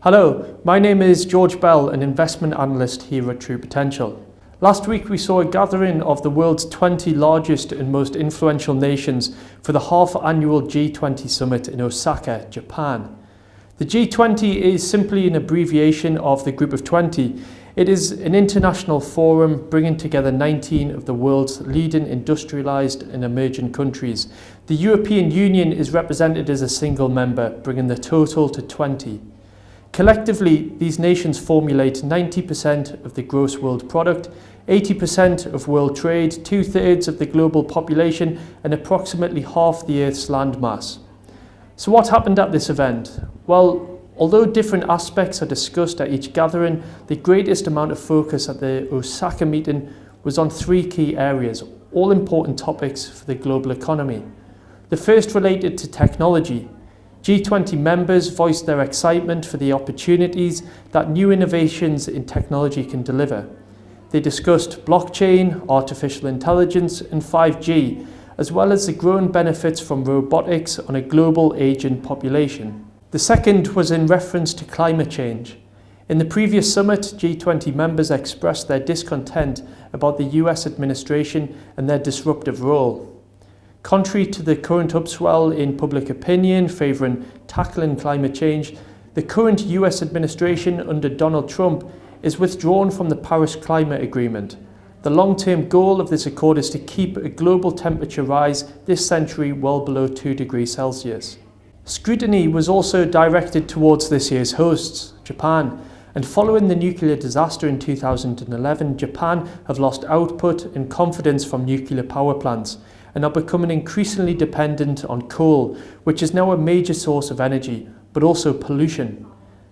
Hello, my name is George Bell, an investment analyst here at True Potential. Last week we saw a gathering of the world's 20 largest and most influential nations for the half-annual G20 summit in Osaka, Japan. The G20 is simply an abbreviation of the Group of 20. It is an international forum bringing together 19 of the world's leading industrialized and emerging countries. The European Union is represented as a single member, bringing the total to 20. Collectively, these nations formulate 90% of the gross world product, 80% of world trade, 2/3 of the global population, and approximately half the Earth's landmass. So what happened at this event? Well, although different aspects are discussed at each gathering, the greatest amount of focus at the Osaka meeting was on three key areas, all important topics for the global economy. The first related to technology. G20 members voiced their excitement for the opportunities that new innovations in technology can deliver. They discussed blockchain, artificial intelligence, and 5G, as well as the growing benefits from robotics on a global aging population. The second was in reference to climate change. In the previous summit, G20 members expressed their discontent about the US administration and their disruptive role. Contrary to the current upswell in public opinion favouring tackling climate change, the current US administration under Donald Trump is withdrawn from the Paris Climate Agreement. The long-term goal of this accord is to keep a global temperature rise this century well below 2 degrees Celsius. Scrutiny was also directed towards this year's hosts, Japan, and following the nuclear disaster in 2011, Japan have lost output and confidence from nuclear power plants and are becoming increasingly dependent on coal, which is now a major source of energy, but also pollution.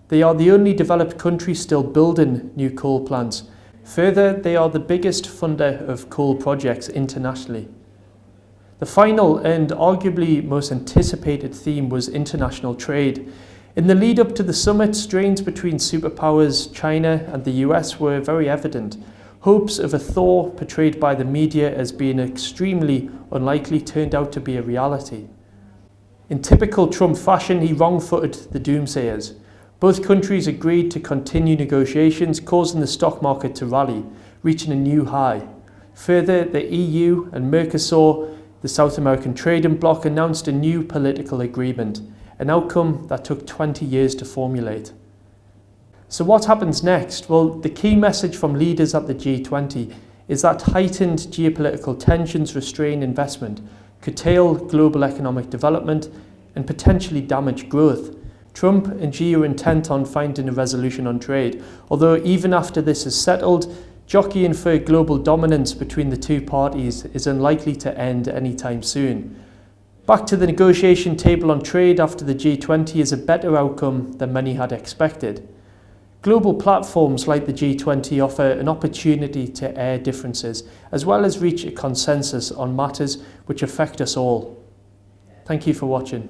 They are the only developed country still building new coal plants. Further, they are the biggest funder of coal projects internationally. The final and arguably most anticipated theme was international trade. In the lead up to the summit, strains between superpowers China and the US were very evident. Hopes of a thaw portrayed by the media as being extremely unlikely turned out to be a reality. In typical Trump fashion, he wrong-footed the doomsayers. Both countries agreed to continue negotiations, causing the stock market to rally, reaching a new high. Further, the EU and Mercosur, the South American trading bloc, announced a new political agreement, an outcome that took 20 years to formulate. So what happens next? Well, the key message from leaders at the G20 is that heightened geopolitical tensions restrain investment, curtail global economic development, and potentially damage growth. Trump and Xi are intent on finding a resolution on trade, although even after this is settled, jockeying for global dominance between the two parties is unlikely to end anytime soon. Back to the negotiation table on trade after the G20 is a better outcome than many had expected. Global platforms like the G20 offer an opportunity to air differences, as well as reach a consensus on matters which affect us all. Thank you for watching.